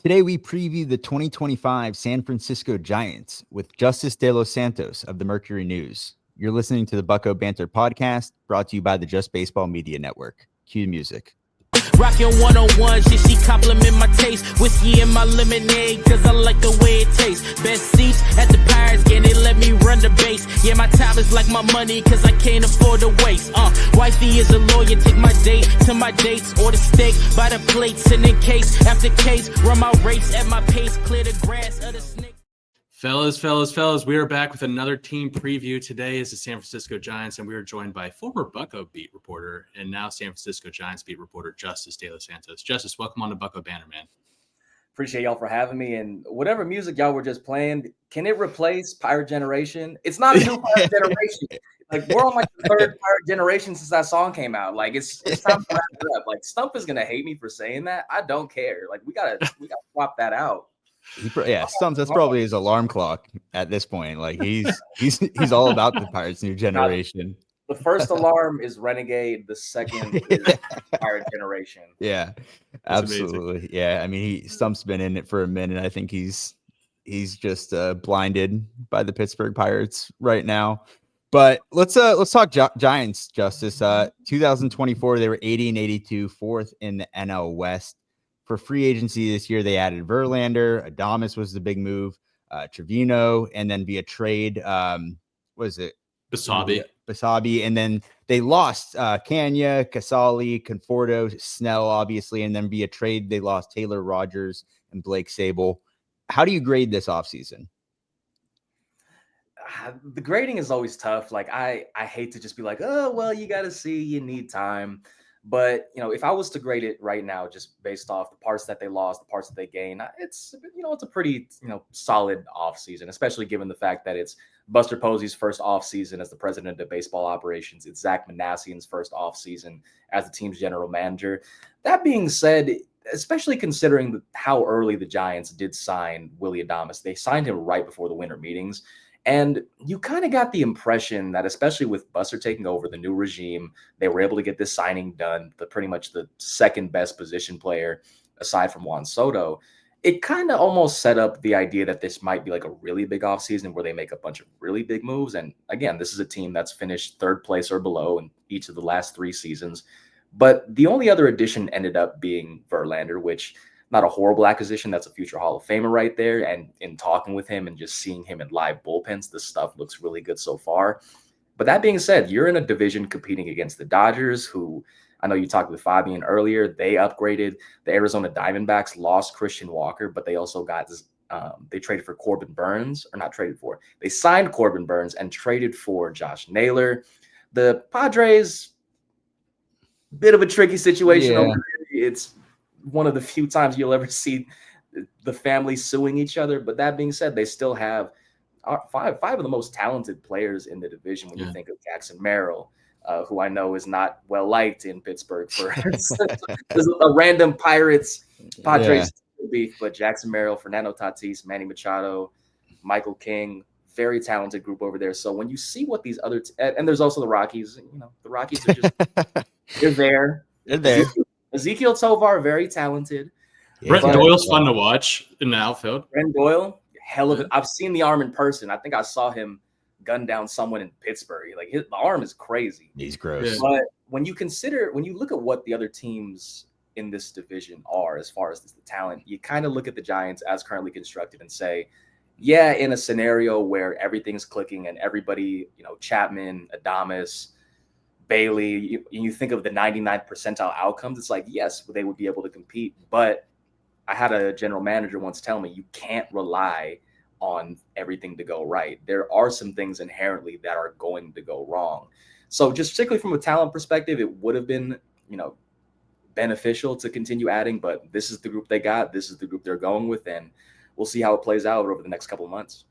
Today, we preview the 2025 San Francisco Giants with Justice de los Santos of the Mercury News. You're listening to the Bucko Banter podcast, brought to you by the Just Baseball Media Network. Cue the music. Rockin' 101, she compliment my taste. Whiskey in my lemonade, cause I like the way it tastes. Best seats at the Pirates game, they let me run the base. Yeah, my time is like my money, cause I can't afford to waste. Wifey is a lawyer, take my date to my dates. Order steak by the plates, and in case after case, run my race at my pace, clear the grass of the snake. Fellas, we are back with another team preview. Today is the San Francisco Giants, and we are joined by former Bucko beat reporter and now San Francisco Giants beat reporter, Justice de los Santos. Justice, welcome on to Bucko Banner, man. Appreciate y'all for having me. And whatever music y'all were just playing, can it replace Pirate Generation? It's not a new Pirate Generation. Like, we're on like the third Pirate Generation since that song came out. Like, it's time to wrap it up. Like, Stump is gonna hate me for saying that. I don't care. Like, we gotta swap that out. Stumps, that's probably his alarm clock at this point. Like he's all about the Pirates' new generation. The first alarm is Renegade. The second is Pirate Generation. Yeah, that's absolutely. Amazing. Yeah, I mean, Stump's been in it for a minute. I think he's just blinded by the Pittsburgh Pirates right now. But let's talk Giants, Justice. 2024, they were 80-82, fourth in the NL West. For free agency this year, they added Verlander. Adames was the big move. Trevino, and then via trade, Basabe, and then they lost Kanya, Casali, Conforto, Snell, obviously, and then via trade they lost Taylor Rogers and Blake Sable. How do you grade this offseason? The grading is always tough. Like I hate to just be like, oh well, you got to see, you need time. But, if I was to grade it right now, just based off the parts that they lost, the parts that they gained, it's a pretty, solid offseason, especially given the fact that it's Buster Posey's first offseason as the president of baseball operations. It's Zach Manassian's first offseason as the team's general manager. That being said, especially considering how early the Giants did sign Willy Adames, they signed him right before the winter meetings. And you kind of got the impression that, especially with Buster taking over the new regime, they were able to get this signing done, pretty much the second best position player aside from Juan Soto. It kind of almost set up the idea that this might be like a really big offseason where they make a bunch of really big moves. And again, this is a team that's finished third place or below in each of the last 3 seasons. But the only other addition ended up being Verlander, which not a horrible acquisition. That's a future Hall of Famer right there. And in talking with him and just seeing him in live bullpens, this stuff looks really good so far. But that being said, you're in a division competing against the Dodgers, who I know you talked with Fabian earlier. They upgraded. The Arizona Diamondbacks lost Christian Walker, but they also got they traded for Corbin Burns, or not traded for. They signed Corbin Burns and traded for Josh Naylor. The Padres, bit of a tricky situation over there. It's one of the few times you'll ever see the family suing each other. But that being said, they still have five of the most talented players in the division when you think of Jackson Merrill, who I know is not well liked in Pittsburgh for a random Padres beef, but Jackson Merrill, Fernando Tatis, Manny Machado, Michael King, very talented group over there. So when you see what these other and there's also the Rockies, the Rockies are just they're there. They're there. Ezekiel Tovar, very talented. Brent Doyle's fun to watch in the outfield. Brent Doyle, hell of it. I've seen the arm in person. I think I saw him gun down someone in Pittsburgh. Like the arm is crazy. He's gross. But when you look at what the other teams in this division are, as far as the talent, you kind of look at the Giants as currently constructed and say, yeah, in a scenario where everything's clicking and everybody, Chapman, Adames, Bailey, you think of the 99th percentile outcomes, it's like, yes, they would be able to compete. But I had a general manager once tell me, you can't rely on everything to go right. There are some things inherently that are going to go wrong. So just particularly from a talent perspective, it would have been, beneficial to continue adding, but this is the group they got. This is the group they're going with, and we'll see how it plays out over the next couple of months.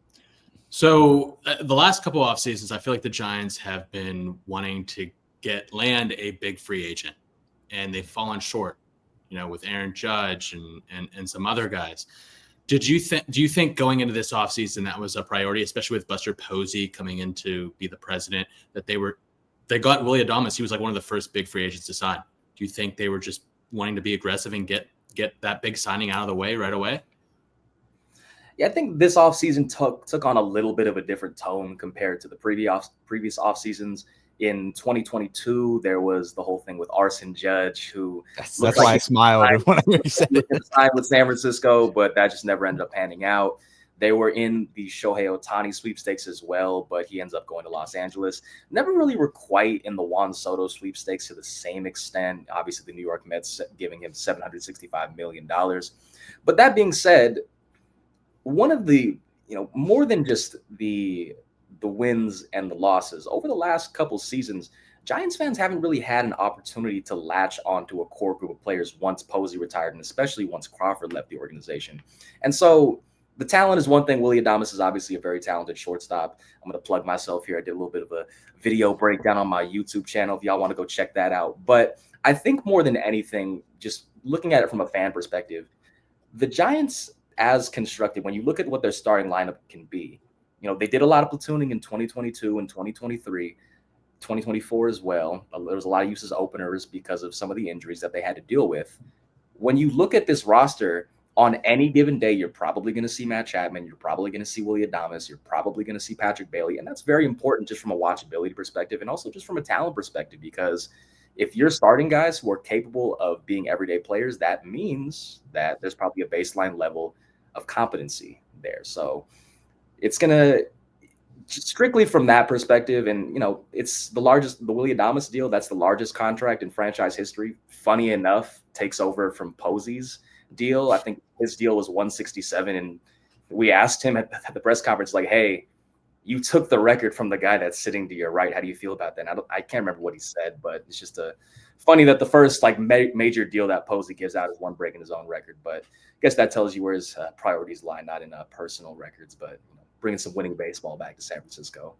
So the last couple of off seasons, I feel like the Giants have been wanting to land a big free agent, and they've fallen short, with Aaron Judge and some other guys. Do you think going into this offseason that was a priority, especially with Buster Posey coming in to be the president, that they got Willy Adames? He was like one of the first big free agents to sign. Do you think they were just wanting to be aggressive and get get that big signing out of the way right away? Yeah, I think this offseason took on a little bit of a different tone compared to the previous off seasons. In 2022, there was the whole thing with Arson Judge, who that's why I smiled when I said it. Signed with San Francisco, but that just never ended up panning out. They were in the Shohei Ohtani sweepstakes as well, but he ends up going to Los Angeles. Never really were quite in the Juan Soto sweepstakes to the same extent. Obviously, the New York Mets giving him $765 million. But that being said, one of the, more than just the wins and the losses over the last couple seasons, Giants fans haven't really had an opportunity to latch onto a core group of players once Posey retired, and especially once Crawford left the organization. And so the talent is one thing. Willy Adames is obviously a very talented shortstop. I'm going to plug myself here. I did a little bit of a video breakdown on my YouTube channel if y'all want to go check that out. But I think more than anything, just looking at it from a fan perspective, the Giants, as constructed, when you look at what their starting lineup can be, they did a lot of platooning in 2022 and 2023, 2024 as well. There was a lot of uses openers because of some of the injuries that they had to deal with. When you look at this roster, on any given day, you're probably going to see Matt Chapman. You're probably going to see Willy Adames. You're probably going to see Patrick Bailey. And that's very important just from a watchability perspective and also just from a talent perspective, because if you're starting guys who are capable of being everyday players, that means that there's probably a baseline level of competency there. So it's going to, strictly from that perspective, and it's the Willy Adames deal, that's the largest contract in franchise history. Funny enough, takes over from Posey's deal. I think his deal was 167, and we asked him at the press conference, like, hey, you took the record from the guy that's sitting to your right. How do you feel about that? And I can't remember what he said, but it's just funny that the first major deal that Posey gives out is one breaking his own record. But I guess that tells you where his priorities lie, not in personal records, but bringing some winning baseball back to San Francisco.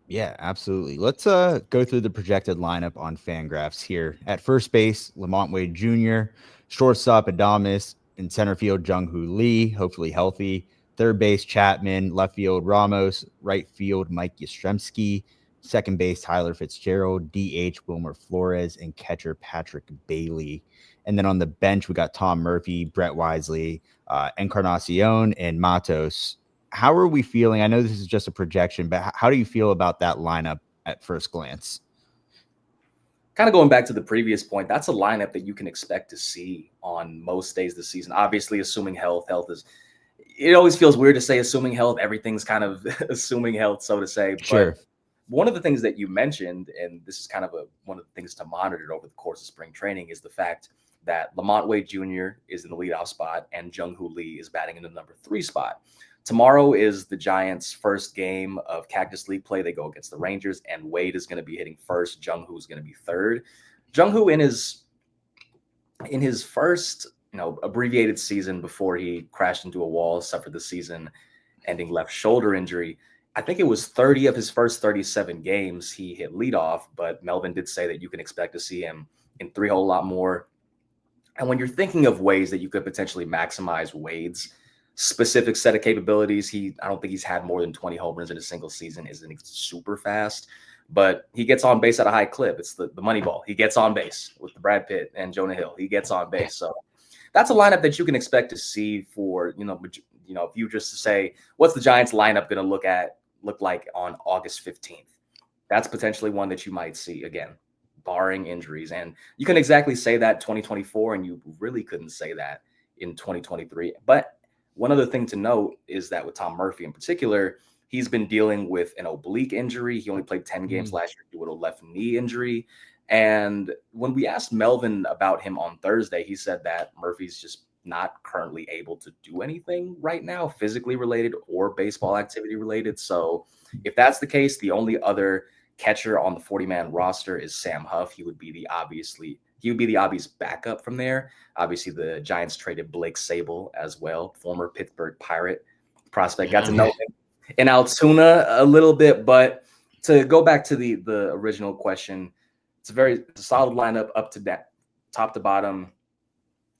Yeah, absolutely. Let's go through the projected lineup on Fangraphs here. At first base, Lamont Wade Jr., shortstop Adames, in center field Jung-Hoo Lee, hopefully healthy. Third base Chapman, left field Ramos, right field Mike Yastrzemski, second base Tyler Fitzgerald, DH Wilmer Flores, and catcher Patrick Bailey. And then on the bench, we got Tom Murphy, Brett Wisely, Encarnacion, and Matos. How are we feeling? I know this is just a projection, but how do you feel about that lineup at first glance? Kind of going back to the previous point, that's a lineup that you can expect to see on most days this season. Obviously, assuming health is, it always feels weird to say assuming health. Everything's kind of assuming health, so to say. Sure. But one of the things that you mentioned, and this is kind of one of the things to monitor over the course of spring training, is the fact that Lamont Wade Jr. is in the leadoff spot and Jung-Hoo Lee is batting in the number 3 spot. Tomorrow is the Giants' first game of Cactus League play. They go against the Rangers, and Wade is going to be hitting first. Jung-Hoo is going to be third. Jung-Hoo in his first, abbreviated season before he crashed into a wall, suffered the season-ending left shoulder injury. I think it was 30 of his first 37 games he hit leadoff, but Melvin did say that you can expect to see him in 3-hole a lot more. And when you're thinking of ways that you could potentially maximize Wade's specific set of capabilities, I don't think he's had more than 20 home runs in a single season. Isn't super fast, but he gets on base at a high clip. It's the money ball. He gets on base with the Brad Pitt and Jonah Hill. He gets on base. So that's a lineup that you can expect to see for, if you just say, what's the Giants lineup going to look like on August 15th? That's potentially one that you might see, again, barring injuries. And you can exactly say that 2024, and you really couldn't say that in 2023. But one other thing to note is that with Tom Murphy in particular, he's been dealing with an oblique injury. He only played 10 games last year due to a left knee injury. And when we asked Melvin about him on Thursday, he said that Murphy's just not currently able to do anything right now, physically related or baseball activity related. So if that's the case, the only other catcher on the 40-man roster is Sam Huff. He would be the obvious backup from there. Obviously, the Giants traded Blake Sable as well, former Pittsburgh Pirate prospect. Got to know him in Altoona a little bit. But to go back to the original question, it's a solid lineup up to that, top to bottom.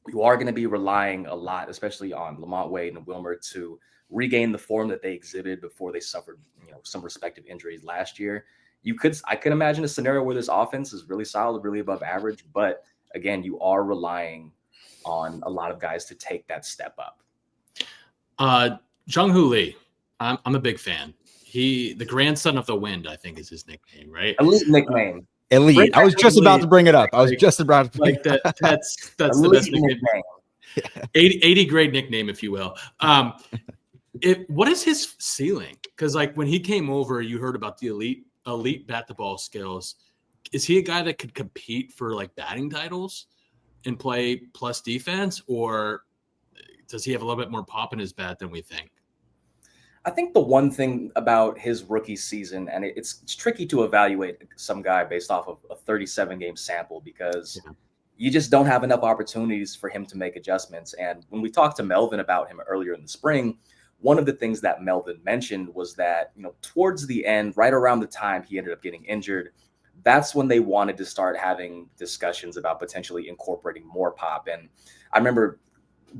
You are going to be relying a lot, especially on Lamont Wade and Wilmer, to regain the form that they exhibited before they suffered, some respective injuries last year. I could imagine a scenario where this offense is really solid, really above average, but again, you are relying on a lot of guys to take that step up. Jung-Hoo Lee, I'm a big fan. The grandson of the wind, I think is his nickname, right? Elite nickname. Elite. I was just about to bring it up. That's the best nickname. 80 grade nickname, if you will. What is his ceiling? Because like when he came over, you heard about the elite bat the ball skills. Is he a guy that could compete for like batting titles and play plus defense, or does he have a little bit more pop in his bat than we think? I think the one thing about his rookie season, and it's tricky to evaluate some guy based off of a 37-game sample because you just don't have enough opportunities for him to make adjustments. And when we talked to Melvin about him earlier in the spring, one of the things that Melvin mentioned was that, towards the end, right around the time he ended up getting injured, that's when they wanted to start having discussions about potentially incorporating more pop. And I remember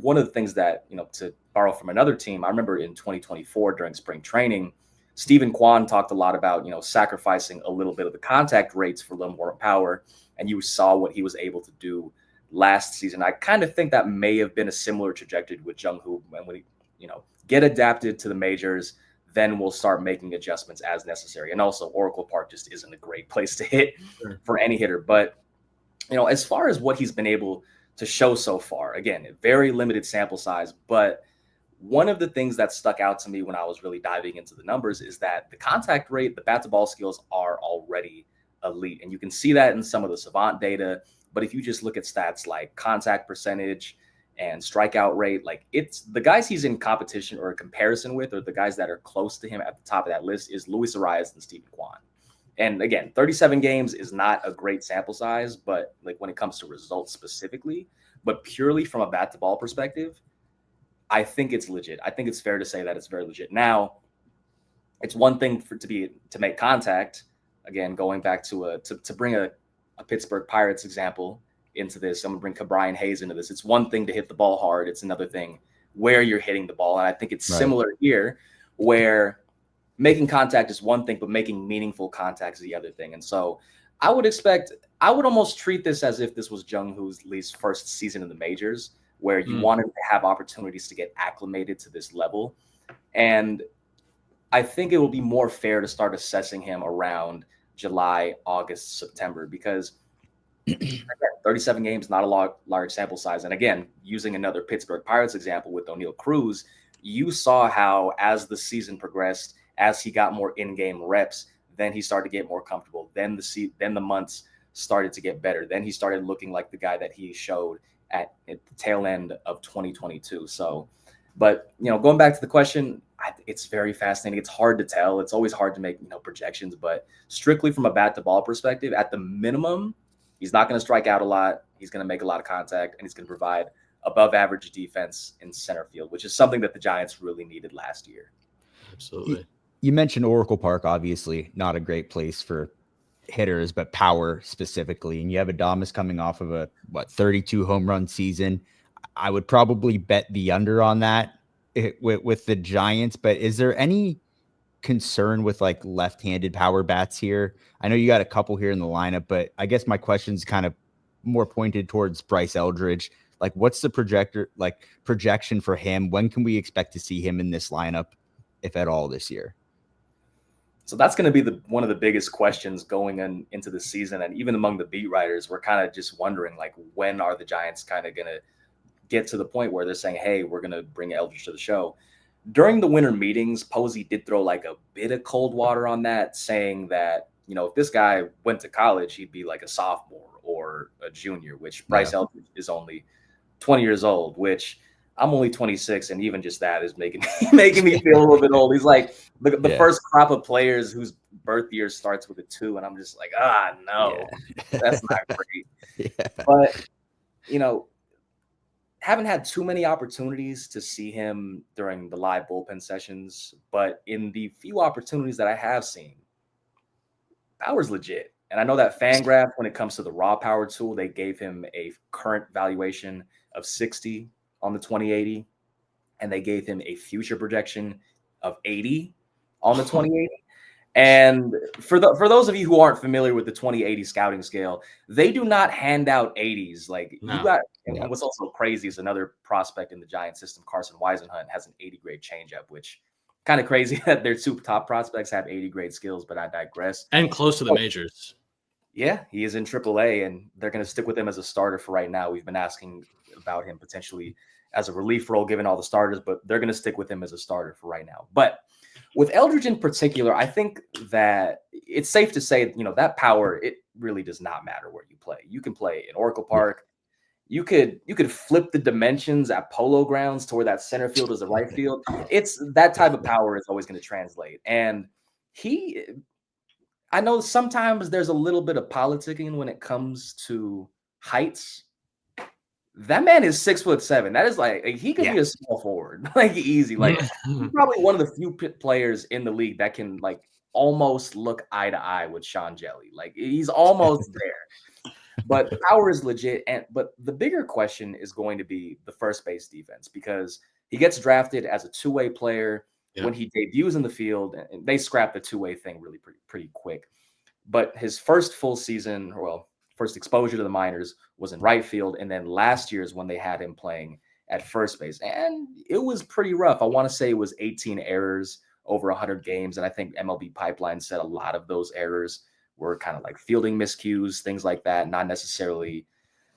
one of the things that, to borrow from another team, I remember in 2024 during spring training, Stephen Kwan talked a lot about, sacrificing a little bit of the contact rates for a little more power. And you saw what he was able to do last season. I kind of think that may have been a similar trajectory with Jung-Hoo. And when he, get adapted to the majors, then we'll start making adjustments as necessary. And also Oracle Park just isn't a great place to hit for any hitter. But, as far as what he's been able to show so far, again, a very limited sample size, but one of the things that stuck out to me when I was really diving into the numbers is that the contact rate, the bat to ball skills are already elite. And you can see that in some of the Savant data. But if you just look at stats like contact percentage and strikeout rate, like it's the guys he's in competition or a comparison with, or the guys that are close to him at the top of that list is Luis Arias and Stephen Kwan. And again, 37 games is not a great sample size, but like when it comes to results specifically, but purely from a bat to ball perspective, I think it's legit. I think it's fair to say that it's very legit. Now, it's one thing to make contact. Again, going back to bring a Pittsburgh Pirates example into this, I'm going to bring Brian Hayes into this. It's one thing to hit the ball hard. It's another thing where you're hitting the ball. And I think it's similar here, where making contact is one thing, but making meaningful contact is the other thing. And so I would almost treat this as if this was Jung-Hoo Lee's first season in the majors, where you want him to have opportunities to get acclimated to this level. And I think it will be more fair to start assessing him around July, August, September, because 37 games, not a large sample size. And again, using another Pittsburgh Pirates example with O'Neal Cruz, you saw how as the season progressed, as he got more in-game reps, then he started to get more comfortable. Then the months started to get better. Then he started looking like the guy that he showed at the tail end of 2022. So, but going back to the question, it's very fascinating. It's hard to tell. It's always hard to make projections, but strictly from a bat to ball perspective, at the minimum, he's not going to strike out a lot. He's going to make a lot of contact, and he's going to provide above average defense in center field, which is something that the Giants really needed last year. Absolutely. You mentioned Oracle Park, obviously not a great place for hitters, but power specifically. And you have Adames coming off of a 32 home run season. I would probably bet the under on that with the Giants, but is there any concern with like left-handed power bats here? I know you got a couple here in the lineup, but I guess my question's kind of more pointed towards Bryce Eldridge. Like, what's the projection for him? When can we expect to see him in this lineup, if at all, this year? So that's going to be one of the biggest questions going into the season. And even among the beat writers, we're kind of just wondering, like, when are the Giants kind of going to get to the point where they're saying, hey, we're going to bring Eldridge to the show? During the winter meetings, Posey did throw like a bit of cold water on that, saying that, if this guy went to college, he'd be like a sophomore or a junior, which Bryce Eldridge is only 20 years old, which I'm only 26. And even just that is making me feel a little bit old. He's like the first crop of players whose birth year starts with a 2. And I'm just like, no, that's not great. But, haven't had too many opportunities to see him during the live bullpen sessions, but in the few opportunities that I have seen, power's legit. And I know that Fangraph, when it comes to the raw power tool, they gave him a current valuation of 60 on the 2080, and they gave him a future projection of 80 on the 2080. And for those of you who aren't familiar with the 2080 scouting scale, they do not hand out 80s. Like, you got And what's also crazy is another prospect in the Giants system, Carson Weisenhunt, has an 80 grade changeup, which kind of crazy that their two top prospects have 80 grade skills, but I digress. And close to the majors. Yeah, he is in AAA, and they're going to stick with him as a starter for right now. We've been asking about him potentially as a relief role, given all the starters, but they're going to stick with him as a starter for right now. But with Eldridge in particular, I think that it's safe to say, that power, it really does not matter where you play. You can play in Oracle Park. You could flip the dimensions at Polo Grounds to where that center field is the right field. It's that type of power is always going to translate. And I know sometimes there's a little bit of politicking when it comes to heights. That man is 6'7". That is like he could be a small forward, like easy. Like he's probably one of the few players in the league that can like almost look eye to eye with Sean Jelly. Like he's almost there. But power is legit. But the bigger question is going to be the first base defense, because he gets drafted as a two-way player. When he debuts in the field, and they scrapped the two-way thing really pretty quick. But his first full season, first exposure to the minors was in right field. And then last year is when they had him playing at first base. And it was pretty rough. I want to say it was 18 errors over 100 games. And I think MLB Pipeline said a lot of those errors were kind of like fielding miscues, things like that. Not necessarily,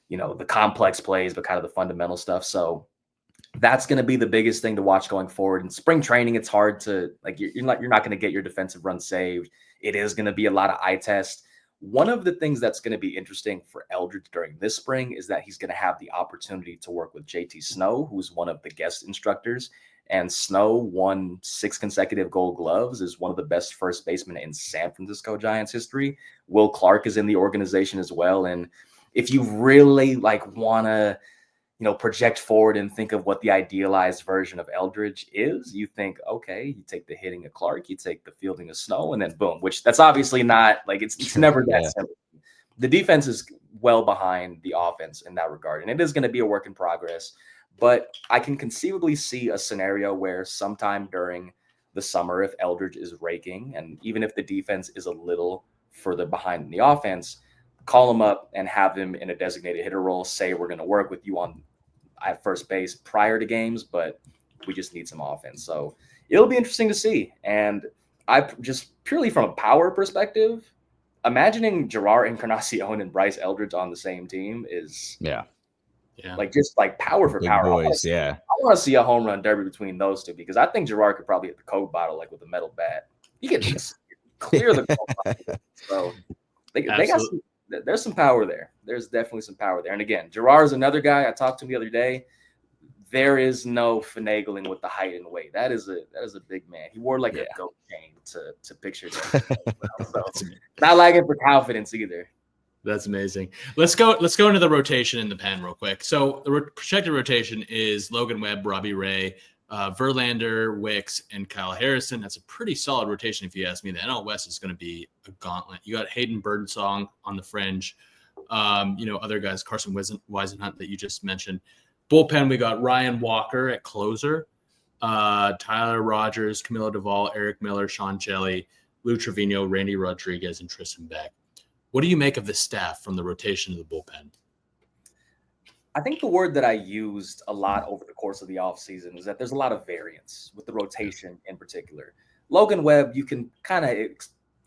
the complex plays, but kind of the fundamental stuff. So that's going to be the biggest thing to watch going forward. In spring training, it's hard to you're not going to get your defensive run saved. It is going to be a lot of eye test. One of the things that's going to be interesting for Eldridge during this spring is that he's going to have the opportunity to work with JT Snow, who's one of the guest instructors. And Snow won 6 consecutive Gold Gloves, is one of the best first basemen in San Francisco Giants history. Will Clark is in the organization as well. And if you really want to project forward and think of what the idealized version of Eldridge is, you think, okay, you take the hitting of Clark, you take the fielding of Snow, and then boom, which that's obviously not it's never that simple. The defense is well behind the offense in that regard, and it is going to be a work in progress. But I can conceivably see a scenario where sometime during the summer, if Eldridge is raking, and even if the defense is a little further behind in the offense, call him up and have him in a designated hitter role. Say, we're going to work with you at first base prior to games, but we just need some offense. So it'll be interesting to see. And I just purely from a power perspective, imagining Gerard Encarnacion and Bryce Eldridge on the same team is just power for big power. Boys, I want to see a home run derby between those two, because I think Gerard could probably hit the Coke bottle with a metal bat. He could just clear the Coke bottle. So they got there's some power there. There's definitely some power there. And again, Gerard's another guy. I talked to him the other day. There is no finagling with the height and weight. That is a big man. He wore a goat chain to picture that. So not lacking for confidence either. That's amazing. Let's go into the rotation in the pen real quick. So the projected rotation is Logan Webb, Robbie Ray, Verlander, Wicks, and Kyle Harrison. That's a pretty solid rotation if you ask me. The NL West is going to be a gauntlet. You got Hayden Birdsong on the fringe. Other guys, Carson Weisenhunt that you just mentioned. Bullpen, we got Ryan Walker at closer, Tyler Rogers, Camilo Duvall, Eric Miller, Sean Jelly, Lou Trevino, Randy Rodriguez, and Tristan Beck. What do you make of the staff from the rotation of the bullpen? I think the word that I used a lot over the course of the offseason is that there's a lot of variance with the rotation in particular. Logan Webb, you can kind of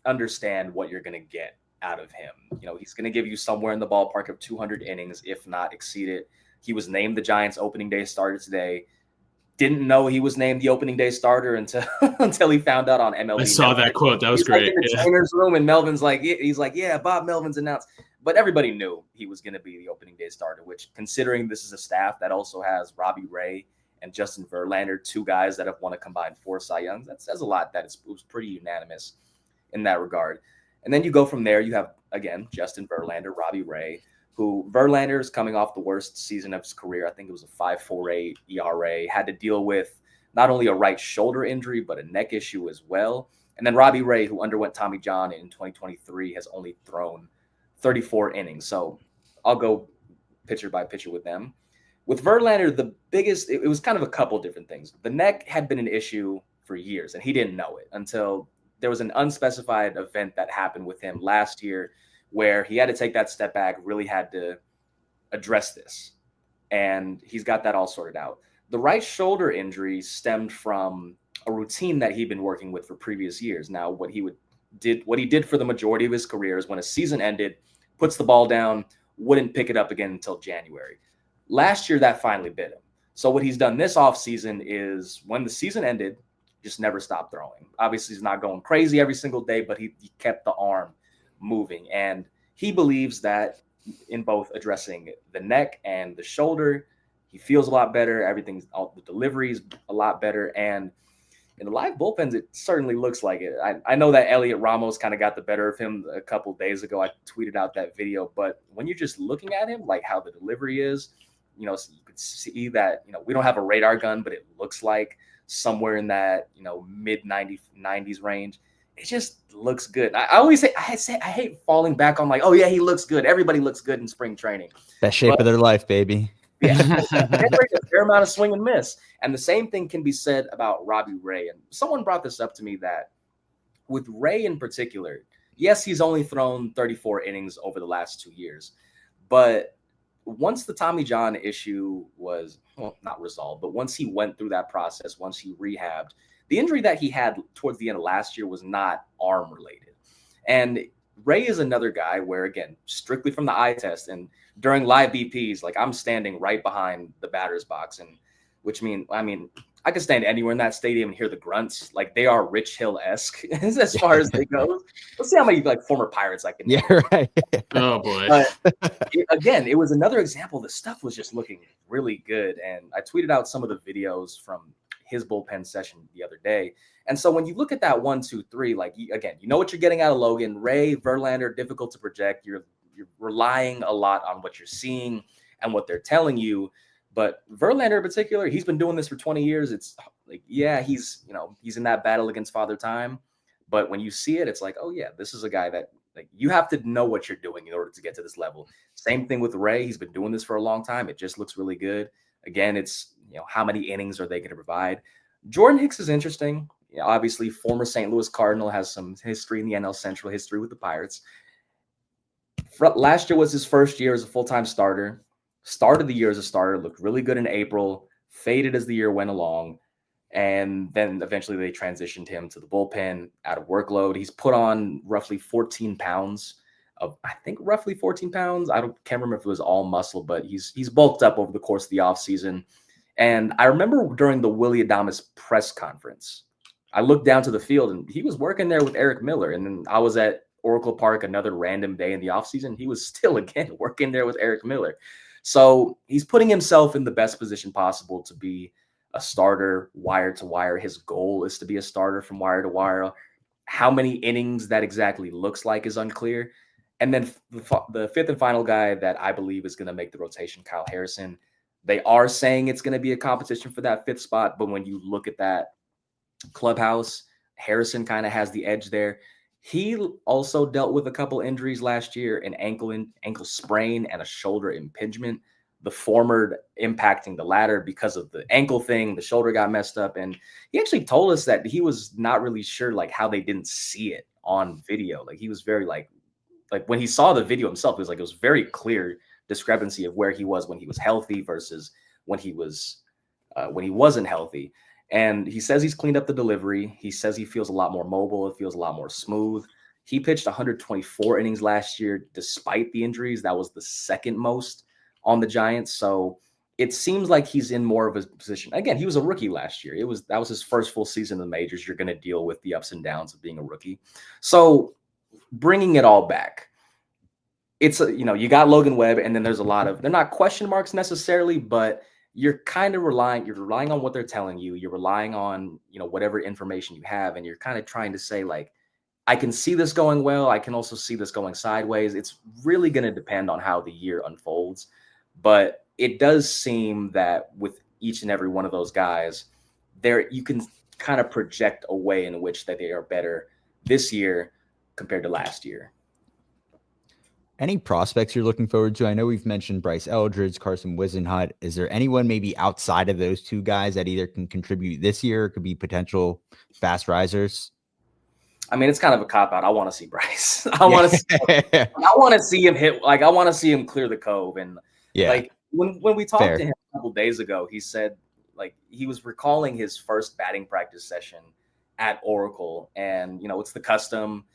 understand what you're going to get out of him. He's going to give you somewhere in the ballpark of 200 innings, if not exceed it. He was named the Giants opening day starter today. Didn't know he was named the opening day starter until he found out on MLB. I saw that quote. That was great. In the trainer's room, and Melvin's he's like, yeah, Bob Melvin's announced. But everybody knew he was going to be the opening day starter, which, considering this is a staff that also has Robbie Ray and Justin Verlander, 2 guys that have won a combined 4 Cy Youngs, that says a lot that it was pretty unanimous in that regard. And then you go from there. You have, again, Justin Verlander, Robbie Ray, who Verlander is coming off the worst season of his career. I think it was a 5.48 ERA, had to deal with not only a right shoulder injury, but a neck issue as well. And then Robbie Ray, who underwent Tommy John in 2023, has only thrown 34 innings. So I'll go pitcher by pitcher with them. With Verlander, the biggest, it was kind of a couple different things. The neck had been an issue for years, and he didn't know it until there was an unspecified event that happened with him last year where he had to take that step back, really had to address this. and he's got that all sorted out. The right shoulder injury stemmed from a routine that he'd been working with for previous years. Now, what he did for the majority of his career is when a season ended, puts the ball down, wouldn't pick it up again until January. Last year, that finally bit him. So what he's done this offseason is when the season ended, just never stopped throwing. Obviously, he's not going crazy every single day, but he kept the arm moving. And he believes that in both addressing the neck and the shoulder, he feels a lot better. All the deliveries a lot better. And in the live bullpens, it certainly looks like it. I know that Elliot Ramos kind of got the better of him a couple days ago. I tweeted out that video, but when you're just looking at him, like how the delivery is, you could see that, we don't have a radar gun, but it looks like somewhere in that, mid 90s range. It just looks good. I always say, I hate falling back on like, oh yeah, he looks good. Everybody looks good in spring training. Best shape of their life, baby. Yeah, a fair amount of swing and miss. And the same thing can be said about Robbie Ray. And someone brought this up to me that with Ray in particular, yes, he's only thrown 34 innings over the last 2 years. But once the Tommy John issue was, not resolved, but once he went through that process, once he rehabbed, the injury that he had towards the end of last year was not arm related. And Ray is another guy where, again, strictly from the eye test and during live BPs, like I'm standing right behind the batter's box, and I could stand anywhere in that stadium and hear the grunts. Like they are Rich Hill-esque as far as they go. Let's see how many like former Pirates I can name. Yeah, right. Oh boy. Again, it was another example. The stuff was just looking really good. And I tweeted out some of the videos from his bullpen session the other day. And so when you look at that 1, 2, 3, like you know what you're getting out of Logan. Ray, Verlander, difficult to project. You're relying a lot on what you're seeing and what they're telling you. But Verlander in particular, he's been doing this for 20 years. It's like, yeah, he's in that battle against Father Time. But when you see it, it's like, oh yeah, this is a guy that like you have to know what you're doing in order to get to this level. Same thing with Ray. He's been doing this for a long time. It just looks really good. Again, it's, how many innings are they going to provide? Jordan Hicks is interesting. Obviously, former St. Louis Cardinal, has some history in the NL Central, history with the Pirates. Last year was his first year as a full-time starter. Started the year as a starter, looked really good in April, faded as the year went along, and then eventually they transitioned him to the bullpen out of workload. He's put on roughly 14 pounds of, I think roughly 14 pounds. Can't remember if it was all muscle, but he's bulked up over the course of the offseason. And I remember during the Willy Adames press conference, I looked down to the field and he was working there with Eric Miller. And then I was at Oracle Park another random day in the offseason. He was still, again, working there with Eric Miller. So he's putting himself in the best position possible to be a starter wire to wire. His goal is to be a starter from wire to wire. How many innings that exactly looks like is unclear. And then the fifth and final guy that I believe is going to make the rotation, Kyle Harrison. They are saying it's going to be a competition for that fifth spot. But when you look at that clubhouse, Harrison kind of has the edge there. He also dealt with a couple injuries last year, an ankle sprain and a shoulder impingement, the former impacting the latter because of the ankle thing. The shoulder got messed up. And he actually told us that he was not really sure like how they didn't see it on video. Like he was very like when he saw the video himself, it was very clear discrepancy of where he was when he was healthy versus when he wasn't healthy. And he says he's cleaned up the delivery. He says he feels a lot more mobile. It feels a lot more smooth. He pitched 124 innings last year, despite the injuries. That was the second most on the Giants. So it seems like he's in more of a position. Again, he was a rookie last year. That was his first full season in the majors. You're going to deal with the ups and downs of being a rookie. So bringing it all back, it's, you got Logan Webb, and then there's a lot of, they're not question marks necessarily, but you're kind of relying on what they're telling you. You're relying on, whatever information you have, and you're kind of trying to say like, I can see this going well. I can also see this going sideways. It's really going to depend on how the year unfolds. But it does seem that with each and every one of those guys, you can kind of project a way in which that they are better this year compared to last year. Any prospects you're looking forward to? I know we've mentioned Bryce Eldridge, Carson Wisenhunt. Is there anyone maybe outside of those two guys that either can contribute this year or could be potential fast risers? I mean, it's kind of a cop-out. I want to see Bryce. I want to see him hit. Like, I want to see him clear the cove. And like when we talked Fair. to him a couple days ago, he said like he was recalling his first batting practice session at Oracle, and it's the custom.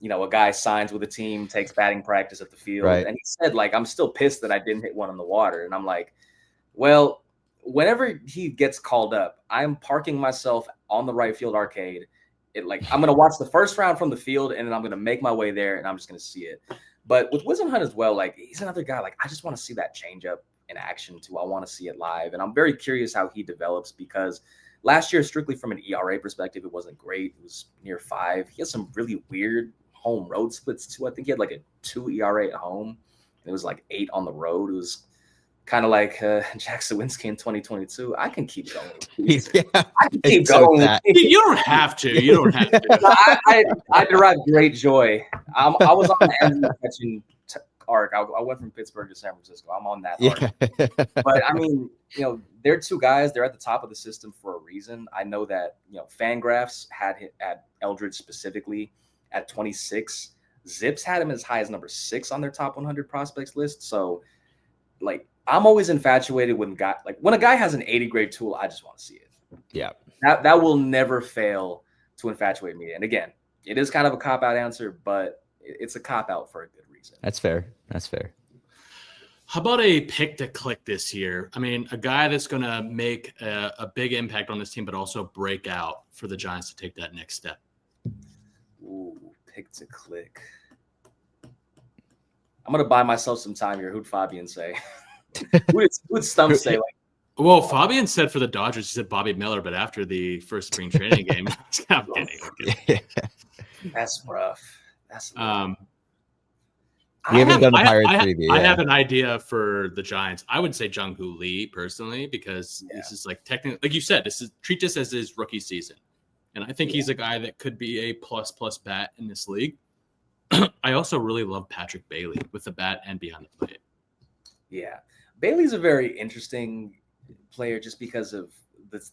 A guy signs with a team, takes batting practice at the field, Right. and he said like I'm still pissed that I didn't hit one in the water, and I'm like, well, whenever he gets called up, I'm parking myself on the right field arcade. I'm gonna watch the first round from the field, and then I'm gonna make my way there, and I'm just gonna see it. But with Wisdom Hunt as well, like he's another guy. Like I just want to see that changeup in action too. I want to see it live, and I'm very curious how he develops because last year, strictly from an ERA perspective, it wasn't great. It was near 5. He had some really weird home road splits too. I think he had like a 2 ERA at home, and it was like 8 on the road. It was kind of like Jack Sawinski in 2022. I can keep going. Yeah, I can keep going. You don't have to. You don't have to. I derive great joy. I was on the Andrew catching arc. I went from Pittsburgh to San Francisco. I'm on that arc. But I mean, they're 2 guys. They're at the top of the system for a reason. I know that Fangraphs had Eldridge specifically at 26. Zips had him as high as number 6 on their top 100 prospects list. So, like, I'm always infatuated when a guy has an 80 grade tool. I just want to see it. Yeah, that will never fail to infatuate me. And again, it is kind of a cop out answer, but it's a cop out for a good reason. That's fair. How about a pick to click this year? I mean, a guy that's going to make a big impact on this team, but also break out for the Giants to take that next step. Ooh, pick to click. I'm going to buy myself some time here. Who'd Fabian say? Who'd Stump say? Like, well, Fabian said for the Dodgers, he said Bobby Miller, but after the first spring training game, I'm kidding. That's rough. We haven't done the Pirates preview. I have an idea for the Giants. I would say Jung-Hoo Lee personally, because this is like technically, like you said, treat this as his rookie season. And I think he's a guy that could be a plus bat in this league. I also really love Patrick Bailey with the bat and behind the plate. Yeah. Bailey's a very interesting player just because of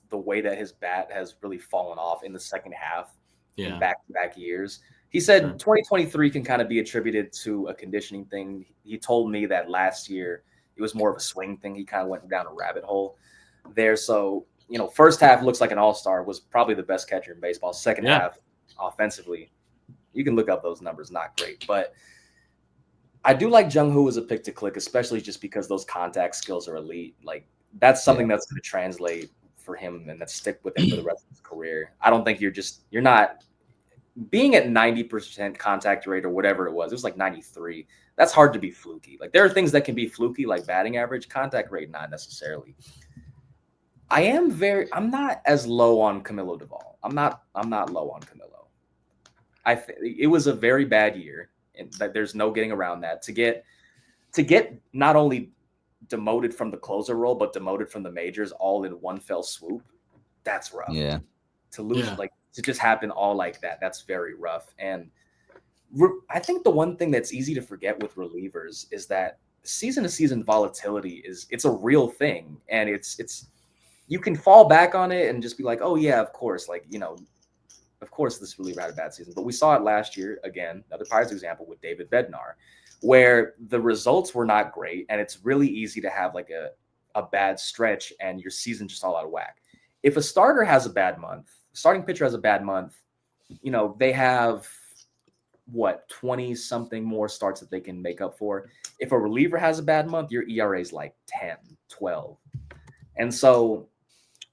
the way that his bat has really fallen off in the second half in back-to-back years. He said 2023 can kind of be attributed to a conditioning thing. He told me that last year it was more of a swing thing. He kind of went down a rabbit hole there. So, first half looks like an all-star, was probably the best catcher in baseball. Second half, offensively, you can look up those numbers, not great. But I do like Jung-Hoo as a pick to click, especially just because those contact skills are elite. Like, that's something that's going to translate for him and that stick with him for the rest of his career. I don't think you're not being at 90% contact rate or whatever it was like 93. That's hard to be fluky. Like, there are things that can be fluky, like batting average, contact rate, not necessarily. I'm not as low on Camilo Doval. I'm not low on Camilo. It was a very bad year, and there's no getting around that. To get not only demoted from the closer role, but demoted from the majors all in one fell swoop, that's rough. Yeah. To lose, to just happen all like that, that's very rough. And I think the one thing that's easy to forget with relievers is that season-to-season volatility it's a real thing. And it's you can fall back on it and just be like, oh yeah, of course. Like, of course this reliever had a bad season. But we saw it last year, again, another Pirates example with David Bednar, where the results were not great. And it's really easy to have like a bad stretch and your season just all out of whack. If a starter has a bad month, starting pitcher has a bad month, they have 20 something more starts that they can make up for. If a reliever has a bad month, your ERA is like 10, 12. And so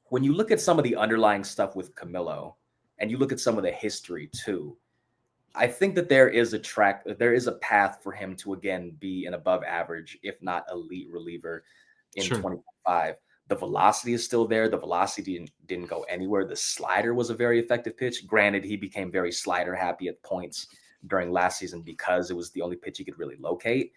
when you look at some of the underlying stuff with Camilo and you look at some of the history too, I think that there is a path for him to again be an above average, if not elite reliever in 2025. The velocity is still there. The velocity didn't go anywhere. The slider was a very effective pitch. Granted, he became very slider happy at points during last season because it was the only pitch he could really locate.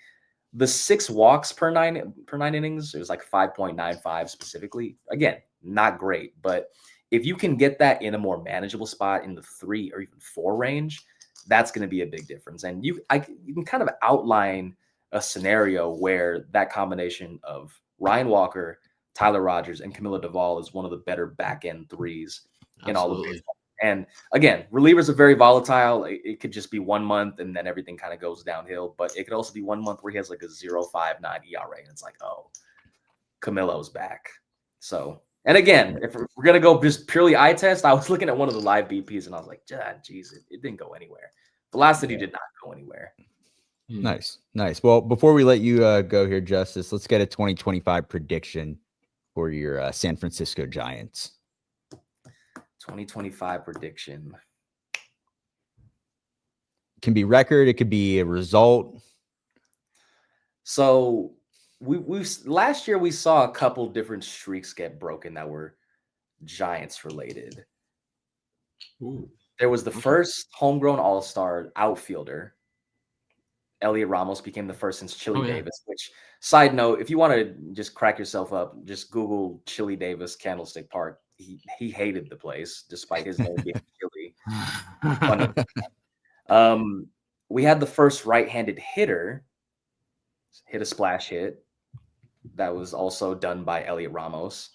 The 6 walks per nine innings, it was like 5.95 specifically. Again, not great, but if you can get that in a more manageable spot in the 3 or even 4 range, that's going to be a big difference. And you can kind of outline a scenario where that combination of Ryan Walker, Tyler Rogers, and Camilo Doval is one of the better back-end threes in all of baseball. And again, relievers are very volatile. It could just be 1 month and then everything kind of goes downhill. But it could also be 1 month where he has like a 0.59 ERA. And it's like, oh, Camilo's back. So, and again, if we're gonna go just purely eye test, I was looking at one of the live BPs and I was like, geez, it didn't go anywhere. Velocity did not go anywhere. Nice. Well, before we let you go here, Justice, let's get a 2025 prediction for your San Francisco Giants. 2025 prediction. It can be record. It could be a result. So we last year we saw a couple different streaks get broken that were Giants related. Ooh. There was the first homegrown all-star outfielder. Elliot Ramos became the first since Chili Davis, which, side note, if you want to just crack yourself up, just Google Chili Davis Candlestick Park. He hated the place despite his name being Chili. We had the first right-handed hitter hit a splash hit. That was also done by Elliot Ramos.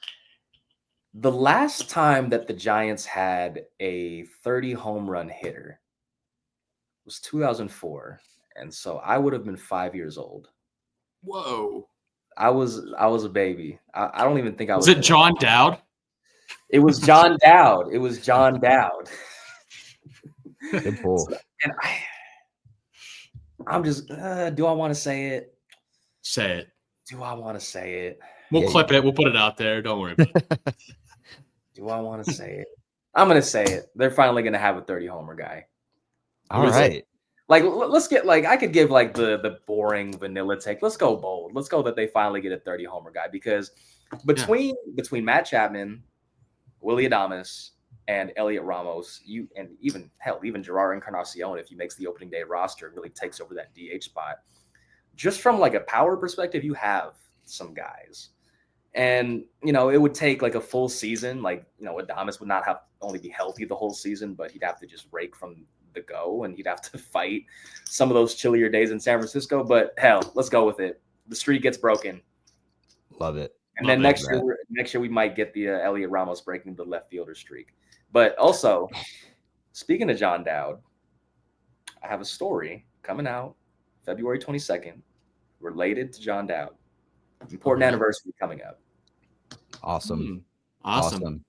The last time that the Giants had a 30 home run hitter was 2004. And so I would have been 5 years old. Whoa. I was a baby. I don't even think I was. Was it John Dowd? It was John Dowd. Good pull. And I'm just, do I want to say it? Say it. Do I want to say it? We'll clip it. We'll put it out there. Don't worry about it. Do I want to say it? I'm going to say it. They're finally going to have a 30 homer guy. All right. Like, let's get, like, I could give like the boring vanilla take. Let's go bold. Let's go that they finally get a 30 homer guy, because between Matt Chapman, Willy Adames, and Elliot Ramos, even Gerard Encarnacion, if he makes the opening day roster, really takes over that DH spot. Just from like a power perspective, you have some guys. And, it would take like a full season. Like, Adames would not have only be healthy the whole season, but he'd have to just rake from the go, and he'd have to fight some of those chillier days in San Francisco. But hell, let's go with it. The streak gets broken. Love it. And then next year we might get the Elliot Ramos breaking the left fielder streak. But also, speaking of John Dowd, I have a story coming out February 22nd related to John Dowd. Important anniversary coming up. Awesome. Awesome.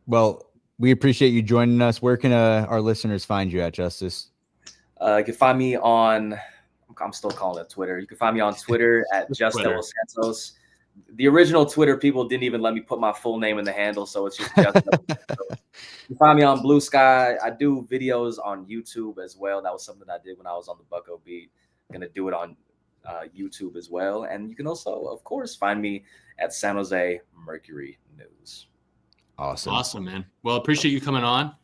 Well, we appreciate you joining us. Where can our listeners find you at, Justice? You can find me on, I'm still calling it Twitter. You can find me on Twitter at Just Delos Santos. The original Twitter people didn't even let me put my full name in the handle, so it's just Delos Santos. You can find me on Blue Sky. I do videos on YouTube as well. That was something I did when I was on the Bucko Beat. I'm going to do it on YouTube as well. And you can also, of course, find me at San Jose Mercury News. Awesome, man. Well, appreciate you coming on.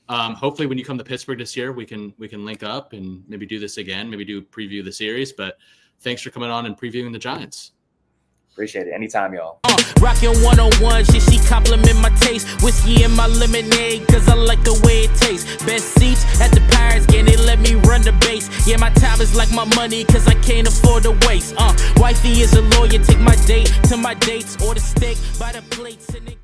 Hopefully when you come to Pittsburgh this year, we can link up and maybe do this again, maybe do preview the series. But thanks for coming on and previewing the Giants. Appreciate it. Anytime, y'all. Rockin' 101, she compliment my taste. Whiskey in my lemonade, cause I like the way it tastes. Best seats at the Pirates game, they let me run the base. Yeah, my time is like my money, cause I can't afford to waste. Wifey is a lawyer, take my date to my dates, or the steak by the plates. And